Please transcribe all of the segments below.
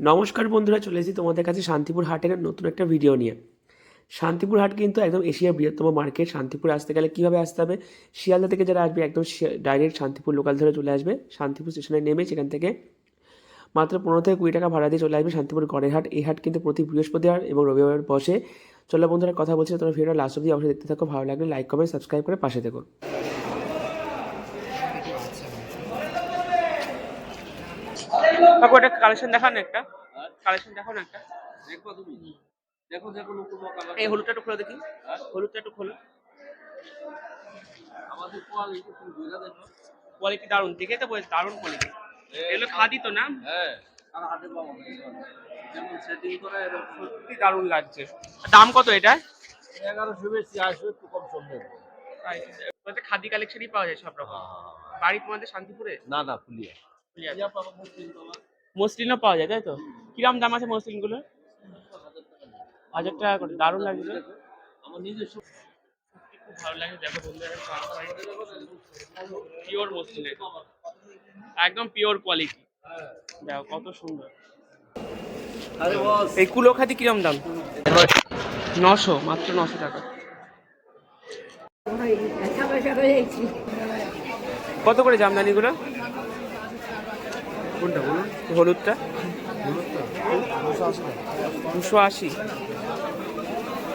নমস্কার বন্ধুরা, চলে এসেছি তোমাদের কাছে শান্তিপুর হাটের নতুন একটা ভিডিও নিয়ে। শান্তিপুর হাট কিন্তু একদম এশিয়ার বৃহত্তম মার্কেট। শান্তিপুর আসতে গেলে কীভাবে আসতে হবে? শিয়ালদা থেকে যারা আসবে একদম ডাইরেক্ট শান্তিপুর লোকাল ধরে চলে আসবে। শান্তিপুর স্টেশনে নেমে সেখান থেকে মাত্র 15 থেকে 20 টাকা ভাড়া দিয়ে চলে আসবে শান্তিপুর গড়ের হাট। এই হাট কিন্তু প্রতি বৃহস্পতিবার এবং রবিবার বসে। চলো বন্ধুরা, কথা বলছি, তোমরা ভিডিওটা লাস্ট অবধি অবশ্যই দেখতে থাকো। ভালো লাগলে লাইক কমেন্ট সাবস্ক্রাইব করে পাশে থেকো। কাকু একটা কালেকশন দেখান, একটা কালেকশন দেখাও না একটা। দেখো তুমি দেখো দেখো নতুন কালার এই হলুদটা একটু খোলো দেখি, হলুদটা একটু খোলো। আমাদের কোয়ালিটি তুমি বুঝা দেখো কোয়ালিটি দারুণ, দেখে তো বলছি দারুণ কোয়ালিটি। এগুলো খাদি তো না? হ্যাঁ আর হাতে পাবো না যেমন সেটিং করে এরকম সত্যি দারুণ লাগছে। দাম কত এটা? 1100 বেশি আসবে একটু কম সম দেবো। বলতে খাদি কালেকশনই পাওয়া যায় সব রকম। বাড়ি তোমাদের শান্তিপুরে? না না ফুলিয়া ফুলিয়া ফুলিয়া পাবো মুসলিম তোমার মসলিনও পাওয়া যায়, তাই তো? কিরম দাম আছে মসলিনগুলো? 1000 টাকা করে। দারুণ লাগছে, আমার নিজস্ব খুব ভালো লাগে। দেখো বন্ধুরা, পিওর মসলিন, একদম পিওর কোয়ালিটি। দেখো কত সুন্দর। আরে বস এই কুলো খাদি কিরম দাম? 900, মাত্র 900 টাকা। কত করে জামদানিগুলো? কোনটা বলুন? হলুদটা 280 280।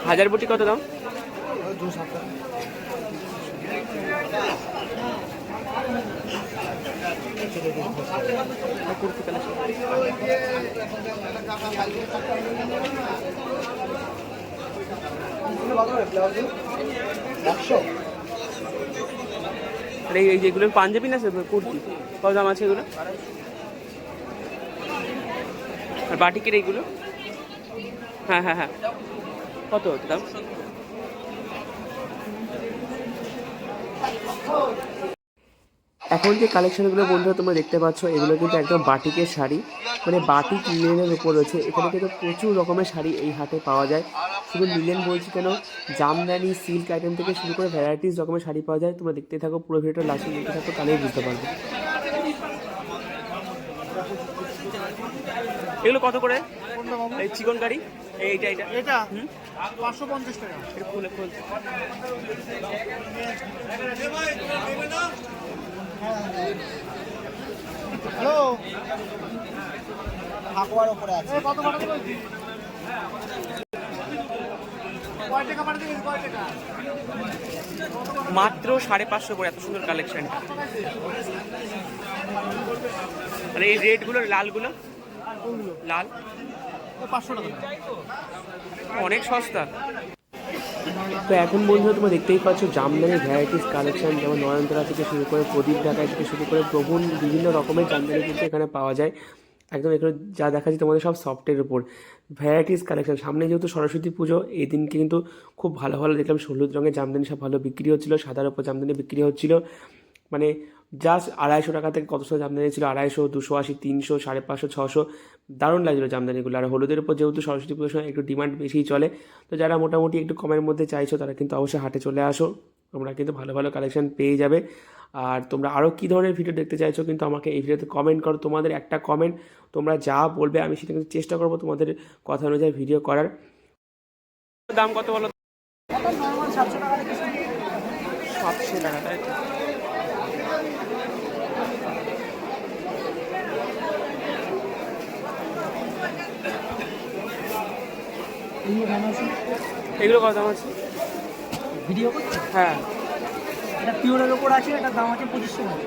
হাজার বুটি কত দাম? 270 কুর্তি কালেকশন। আর এই যেগুলো পাঞ্জাবি না স্যার, কুর্তি কত দাম আছে এগুলো? আর বাটিকের এইগুলো? হ্যাঁ হ্যাঁ হ্যাঁ, কত দাম? এখন যে কালেকশনগুলো বন্ধুরা তোমরা দেখতে পাচ্ছ, এগুলো কিন্তু একদম বাটিকের শাড়ি, মানে বাটিক লিনেনের উপর রয়েছে। এখানে কিন্তু প্রচুর রকমের শাড়ি এই হাটে পাওয়া যায়। শুধু লিনেন বলছি কেন, জামদানি, সিল্ক আইটেম থেকে শুরু করে ভ্যারাইটিস রকমের শাড়ি পাওয়া যায়। তোমরা দেখতে থাকো, পুরো ভিডিওটা লাস্টে দেখতে থাকো, তাহলেই বুঝতে পারবে। এগুলো কত করে? এই চিকন কারি, এইটা এটা এটা 550 টাকা। এটা খুলে খুলছে। হ্যালো, হাকুয়ার উপরে আছে। কত পাঠাতে বলছি? কয় টাকা পাঠাতে বলছি? কয় টাকা? মাত্র 550 করে, এত সুন্দর কালেকশন। আর এই রেডগুলো, লালগুলো, লাল 500 টাকা। অনেক সস্তা। তো এখন বন্ধুরা তোমরা দেখতেই পাচ্ছ জামদানির ভ্যারাইটিস কালেকশন, যেমন নয়নতারা থেকে শুরু করে প্রদীপ ঢাকায় থেকে শুরু করে প্রভুন, বিভিন্ন রকমের জামদানি কিন্তু এখানে পাওয়া যায়। একদম এখানে যা দেখা যায় তোমাদের সব সফটের উপর ভ্যারাইটিস কালেকশন। সামনে যেহেতু সরস্বতী পুজো, এই দিনকে কিন্তু খুব ভালো ভালো দেখলাম হলুদ রঙের জামদানি সব ভালো বিক্রি হচ্ছিলো, সাদার উপর জামদানি বিক্রি হচ্ছিলো। মানে জাস্ট 250 টাকা থেকে কত জামদানি ছিল, 250, 280, 300, 550, 600। দারুণ লাগছিলো জামদানিগুলো। আর হলুদের উপর যেহেতু সরস্বতী পুজোর সময় একটু ডিমান্ড বেশিই চলে, তো যারা মোটামুটি একটু কমের মধ্যে চাইছো তারা কিন্তু অবশ্যই হাটে চলে আসো। তোমরা কিন্তু ভালো ভালো কালেকশন পেয়ে যাবে। আর তোমরা আরও কী ধরনের ভিডিও দেখতে চাইছো কিন্তু আমাকে এই ভিডিওতে কমেন্ট করো। তোমাদের একটা কমেন্ট, তোমরা যা বলবে আমি সেটা কিন্তু চেষ্টা করবো তোমাদের কথা অনুযায়ী ভিডিও করার। দাম কত বলো? 700 টাকা, তাই তো? এগুলো কত দাম আছে? ভিডিও করছি? হ্যাঁ। এটা পিওরের উপর আছে, এটার দাম আছে 2500 টাকা।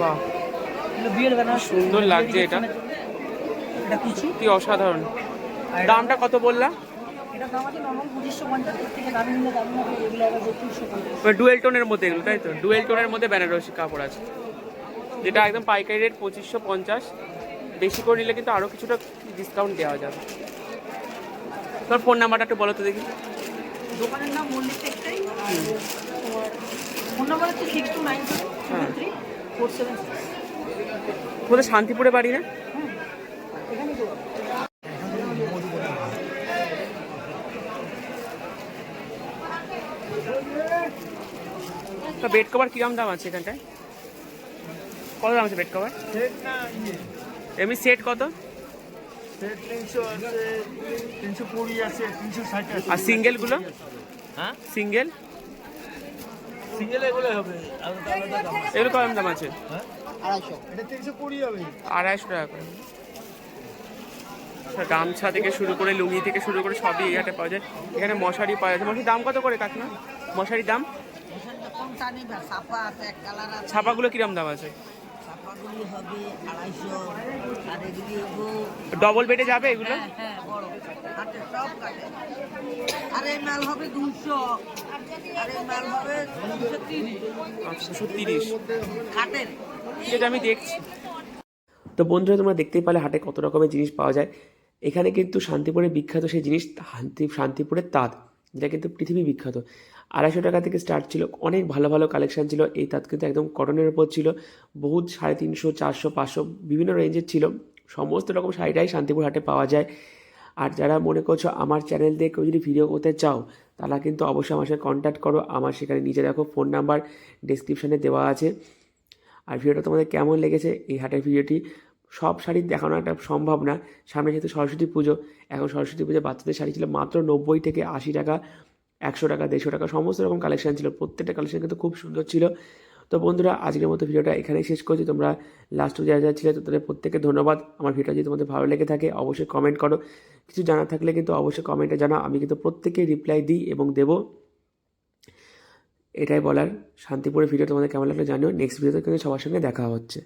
বাহ, এটা বিয়ের বেনারস, সুন্দর লাগছে এটা। এটা কিছু কি অসাধারণ। দামটা কত বললা? এটা দাম আছে নরমাল 2550 থেকে দামি নিলে দামি হবে, এগুলো আবার 3250। ডুয়েল টোনের মধ্যে এগুলো, তাই তো? ডুয়েল টোনের মধ্যে বেনারসি কাপড় আছে, যেটা একদম পাইকারি রেট 2550। বেশি করে নিলে কিন্তু আরও কিছুটা ডিসকাউন্ট দেওয়া যাবে। তোর ফোন নাম্বারটা একটু বলো তো দেখি। দোকানের নাম মল্লিক টেক্সটাইল। ফোন নাম্বার হচ্ছে 6297 তোমাদের শান্তিপুরে বাড়ি না? তো বেড কভার কিরম দাম আছে এখানটায়? কত দাম আছে বেড কভার? এমনি সেট কত? সেট 300 আছে, 320 আছে, 360 আছে। আর সিঙ্গেলগুলো? হ্যাঁ, সিঙ্গেল সিঙ্গেল এগুলো হবে আলাদা আলাদা দাম আছে। এগুলো কেমন দাম আছে? হ্যাঁ, 250 এটা 320 হবে। 250 টাকা করে। আচ্ছা, গামছা থেকে শুরু করে লুঙ্গি থেকে শুরু করে সবই এই হাটে পাওয়া যায়। এখানে মশারি পাওয়া যাচ্ছে। মশারির দাম কত করে কাকিমা? মশারির দাম? কোনটা নিবা? ছাপা আছে, এক কালার আছে। ছাপাগুলো কিরম দাম আছে? ছাপাগুলি হবে 250, আর এগুলি হবো ডবল বেডে যাবে এগুলো? হ্যাঁ বড় কাটে, সব কাটে। আর এই মাল হবে 200, আর এই মাল হবে 230 আচ্ছা, 230 কাটের। ঠিক আছে, আমি দেখছি। তো বন্ধুরা, তোমরা দেখতেই পালে হাটে কত রকমের জিনিস পাওয়া যায়। এখানে কিন্তু শান্তিপুরে বিখ্যাত সেই জিনিস শান্তিপুরের তাঁত, যেটা কিন্তু পৃথিবী বিখ্যাত। 250 টাকা থেকে স্টার্ট ছিল, অনেক ভালো ভালো কালেকশান ছিল। এই তাঁত কিন্তু একদম কটনের ওপর ছিল, বহুত 350, 400, 500 বিভিন্ন রেঞ্জের ছিল। সমস্ত রকম শাড়িটাই শান্তিপুর হাটে পাওয়া যায়। আর যারা মনে করছো আমার চ্যানেল দিয়ে কেউ যদি ভিডিও করতে চাও, তারা কিন্তু অবশ্যই আমার সাথে কন্ট্যাক্ট করো। আমার সেখানে নিচে দেখো ফোন নাম্বার ডেসক্রিপশানে দেওয়া আছে। আর ভিডিওটা তোমাদের কেমন লেগেছে? এই হাটের ভিডিওটি সব শাড়ি দেখানো একটা সম্ভব না, সামনে যেহেতু সরস্বতী পুজো। এখন সরস্বতী পুজো বাচ্চাদের শাড়ি ছিল মাত্র 90 থেকে 80 টাকা, 100 টাকা, 150 টাকা, সমস্ত রকম কালেকশান ছিল। প্রত্যেকটা কালেকশান কিন্তু খুব সুন্দর ছিল। তো বন্ধুরা, আজকের মতো ভিডিওটা এখানেই শেষ করছি। তোমরা লাস্ট যারা যারা ছিলে তাদের প্রত্যেককে ধন্যবাদ। আমার ভিডিওটা যদি তোমাদের ভালো লেগে থাকে অবশ্যই কমেন্ট করো। কিছু জানা থাকলে কিন্তু অবশ্যই কমেন্টে জানাও, আমি কিন্তু প্রত্যেকেই রিপ্লাই দিই এবং দেবো। এটাই বলার। শান্তিপুরের ভিডিও তোমাদের কেমন লাগলো জানিও। নেক্সট ভিডিওতে কিন্তু সবার সঙ্গে দেখা হচ্ছে।